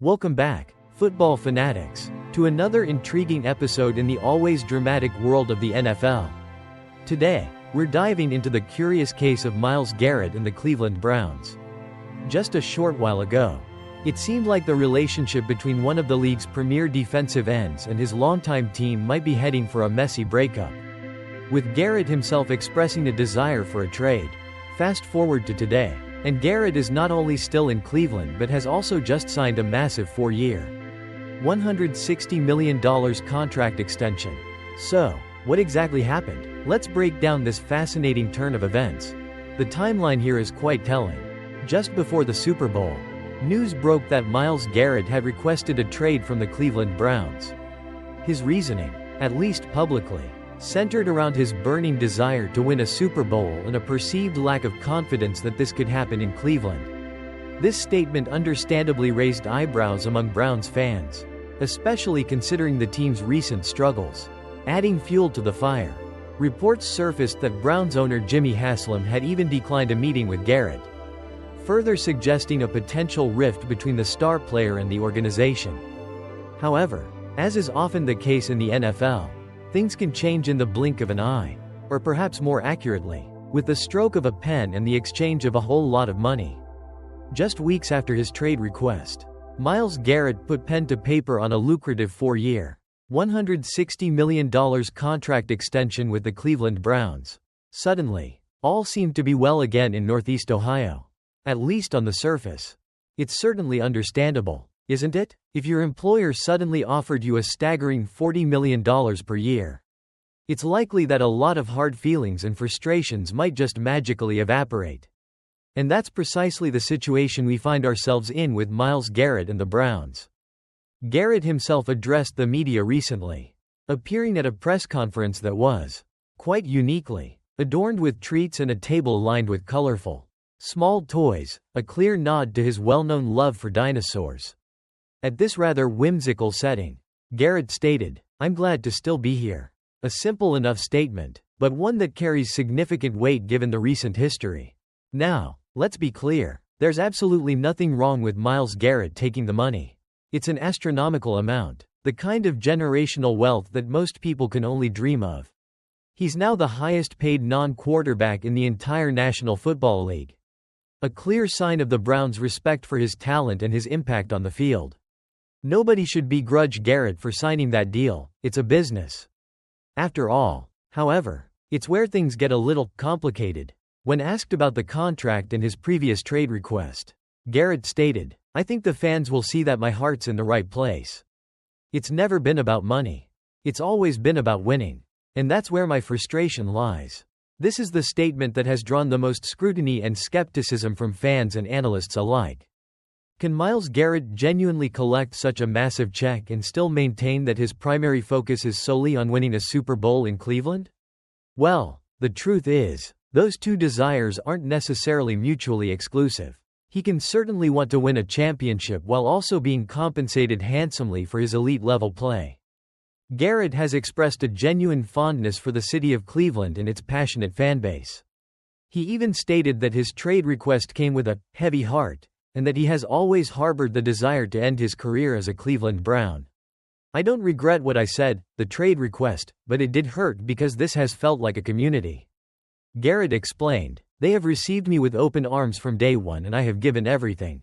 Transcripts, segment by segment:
Welcome back, football fanatics, to another intriguing episode in the always dramatic world of the NFL. Today, we're diving into the curious case of Myles Garrett and the Cleveland Browns. Just a short while ago, it seemed like the relationship between one of the league's premier defensive ends and his longtime team might be heading for a messy breakup. With Garrett himself expressing a desire for a trade. Fast forward to today, and Garrett is not only still in Cleveland but has also just signed a massive 4-year, $160 million contract extension. So, what exactly happened? Let's break down this fascinating turn of events. The timeline here is quite telling. Just before the Super Bowl, news broke that Myles Garrett had requested a trade from the Cleveland Browns. His reasoning, at least publicly, centered around his burning desire to win a Super Bowl and a perceived lack of confidence that this could happen in Cleveland. This statement understandably raised eyebrows among Browns fans, especially considering the team's recent struggles. Adding fuel to the fire, reports surfaced that Browns owner Jimmy Haslam had even declined a meeting with Garrett, further suggesting a potential rift between the star player and the organization. However, as is often the case in the NFL, things can change in the blink of an eye, or perhaps more accurately, with the stroke of a pen and the exchange of a whole lot of money. Just weeks after his trade request, Myles Garrett put pen to paper on a lucrative 4-year, $160 million contract extension with the Cleveland Browns. Suddenly, all seemed to be well again in Northeast Ohio. At least on the surface. It's certainly understandable, isn't it? If your employer suddenly offered you a staggering $40 million per year. It's likely that a lot of hard feelings and frustrations might just magically evaporate. And that's precisely the situation we find ourselves in with Myles Garrett and the Browns. Garrett himself addressed the media recently, appearing at a press conference that was, quite uniquely, adorned with treats and a table lined with colorful, small toys, a clear nod to his well-known love for dinosaurs. At this rather whimsical setting, Garrett stated, "I'm glad to still be here." A simple enough statement, but one that carries significant weight given the recent history. Now, let's be clear, there's absolutely nothing wrong with Myles Garrett taking the money. It's an astronomical amount, the kind of generational wealth that most people can only dream of. He's now the highest paid non-quarterback in the entire National Football League. A clear sign of the Browns' respect for his talent and his impact on the field. Nobody should begrudge Garrett for signing that deal, it's a business. After all, however, it's where things get a little complicated. When asked about the contract and his previous trade request, Garrett stated, "I think the fans will see that my heart's in the right place. It's never been about money. It's always been about winning. And that's where my frustration lies." This is the statement that has drawn the most scrutiny and skepticism from fans and analysts alike. Can Myles Garrett genuinely collect such a massive check and still maintain that his primary focus is solely on winning a Super Bowl in Cleveland? Well, the truth is, those two desires aren't necessarily mutually exclusive. He can certainly want to win a championship while also being compensated handsomely for his elite-level play. Garrett has expressed a genuine fondness for the city of Cleveland and its passionate fanbase. He even stated that his trade request came with a heavy heart, and that he has always harbored the desire to end his career as a Cleveland Brown. "I don't regret what I said, the trade request, but it did hurt because this has felt like a community." Garrett explained, "They have received me with open arms from day one and I have given everything."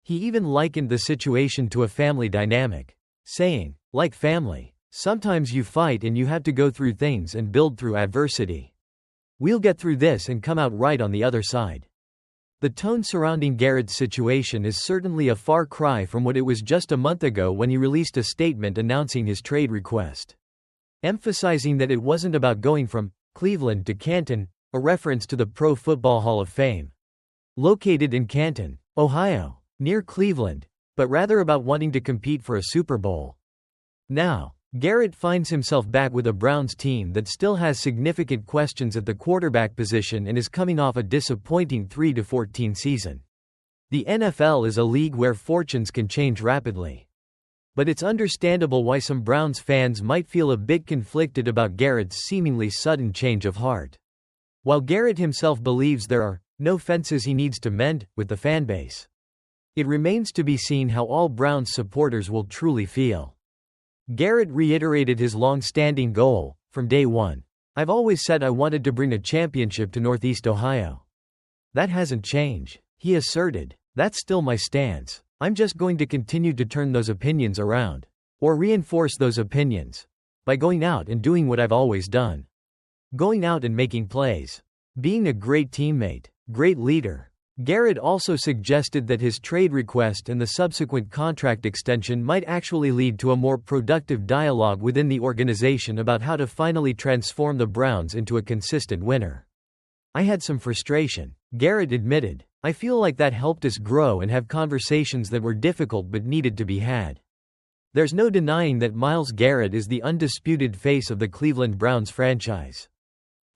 He even likened the situation to a family dynamic, saying, "Like family, sometimes you fight and you have to go through things and build through adversity. We'll get through this and come out right on the other side." The tone surrounding Garrett's situation is certainly a far cry from what it was just a month ago when he released a statement announcing his trade request, emphasizing that it wasn't about going from Cleveland to Canton, a reference to the Pro Football Hall of Fame, located in Canton, Ohio, near Cleveland, but rather about wanting to compete for a Super Bowl. Now, Garrett finds himself back with a Browns team that still has significant questions at the quarterback position and is coming off a disappointing 3-14 season. The NFL is a league where fortunes can change rapidly. But it's understandable why some Browns fans might feel a bit conflicted about Garrett's seemingly sudden change of heart. While Garrett himself believes there are no fences he needs to mend with the fanbase, It remains to be seen how all Browns supporters will truly feel. Garrett reiterated his long-standing goal, from day one. "I've always said I wanted to bring a championship to Northeast Ohio. That hasn't changed," he asserted. "That's still my stance. I'm just going to continue to turn those opinions around. Or reinforce those opinions. By going out and doing what I've always done. Going out and making plays. Being a great teammate. Great leader." Garrett also suggested that his trade request and the subsequent contract extension might actually lead to a more productive dialogue within the organization about how to finally transform the Browns into a consistent winner. "I had some frustration," Garrett admitted. "I feel like that helped us grow and have conversations that were difficult but needed to be had." There's no denying that Myles Garrett is the undisputed face of the Cleveland Browns franchise.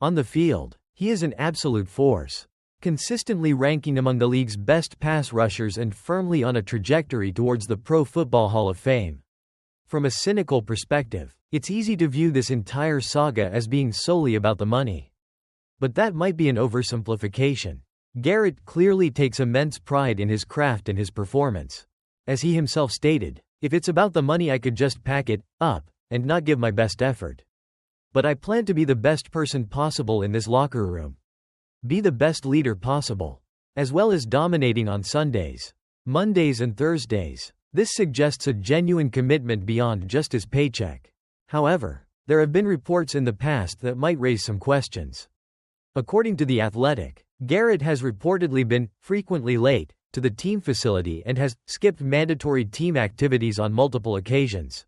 On the field, he is an absolute force, consistently ranking among the league's best pass rushers and firmly on a trajectory towards the Pro Football Hall of Fame. From a cynical perspective, it's easy to view this entire saga as being solely about the money. But that might be an oversimplification. Garrett clearly takes immense pride in his craft and his performance. As he himself stated, "If it's about the money, I could just pack it up and not give my best effort. But I plan to be the best person possible in this locker room. Be the best leader possible. As well as dominating on Sundays, Mondays and Thursdays." This suggests a genuine commitment beyond just his paycheck. However, there have been reports in the past that might raise some questions. According to The Athletic, Garrett has reportedly been frequently late to the team facility and has skipped mandatory team activities on multiple occasions.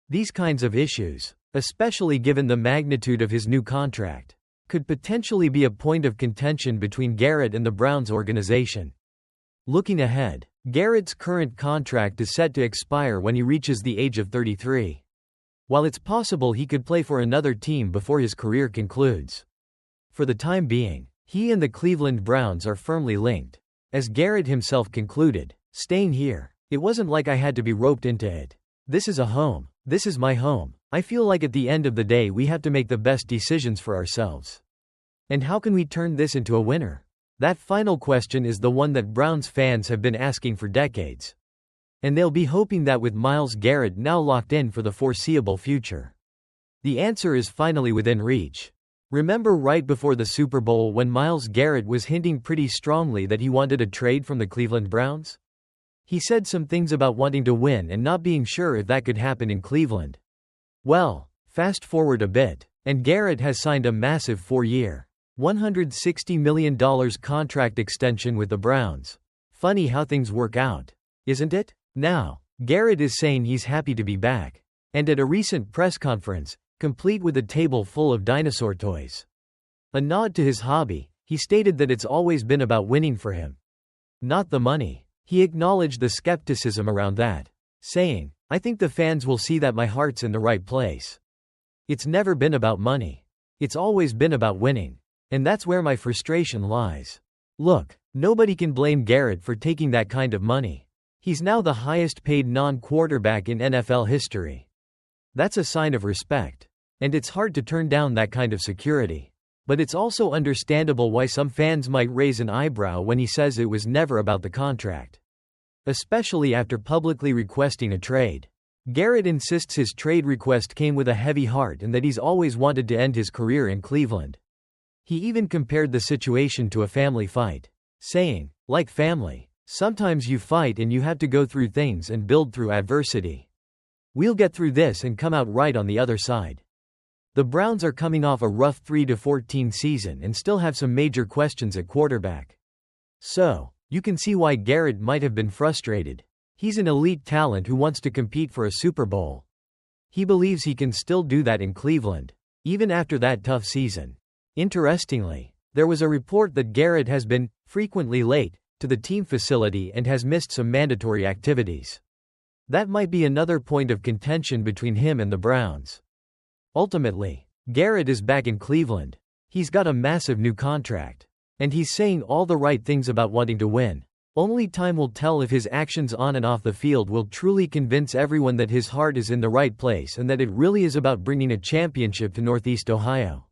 These kinds of issues, especially given the magnitude of his new contract, could potentially be a point of contention between Garrett and the Browns organization. Looking ahead, Garrett's current contract is set to expire when he reaches the age of 33. While it's possible he could play for another team before his career concludes, for the time being, he and the Cleveland Browns are firmly linked. As Garrett himself concluded, "Staying here, it wasn't like I had to be roped into it. This is a home. This is my home. I feel like at the end of the day we have to make the best decisions for ourselves. And how can we turn this into a winner?" That final question is the one that Browns fans have been asking for decades. And they'll be hoping that with Myles Garrett now locked in for the foreseeable future, the answer is finally within reach. Remember right before the Super Bowl when Myles Garrett was hinting pretty strongly that he wanted a trade from the Cleveland Browns? He said some things about wanting to win and not being sure if that could happen in Cleveland. Well, fast forward a bit, and Garrett has signed a massive 4-year, $160 million contract extension with the Browns. Funny how things work out, isn't it? Now, Garrett is saying he's happy to be back. And at a recent press conference, complete with a table full of dinosaur toys, a nod to his hobby, he stated that it's always been about winning for him, not the money. He acknowledged the skepticism around that, saying, "I think the fans will see that my heart's in the right place. It's never been about money. It's always been about winning. And that's where my frustration lies." Look, nobody can blame Garrett for taking that kind of money. He's now the highest paid non-quarterback in NFL history. That's a sign of respect. And it's hard to turn down that kind of security. But it's also understandable why some fans might raise an eyebrow when he says it was never about the contract, especially after publicly requesting a trade. Garrett insists his trade request came with a heavy heart and that he's always wanted to end his career in Cleveland. He even compared the situation to a family fight, saying, "Like family, sometimes you fight and you have to go through things and build through adversity. We'll get through this and come out right on the other side." The Browns are coming off a rough 3-14 season and still have some major questions at quarterback. So, you can see why Garrett might have been frustrated. He's an elite talent who wants to compete for a Super Bowl. He believes he can still do that in Cleveland, even after that tough season. Interestingly, there was a report that Garrett has been frequently late to the team facility and has missed some mandatory activities. That might be another point of contention between him and the Browns. Ultimately, Garrett is back in Cleveland. He's got a massive new contract. And he's saying all the right things about wanting to win. Only time will tell if his actions on and off the field will truly convince everyone that his heart is in the right place and that it really is about bringing a championship to Northeast Ohio.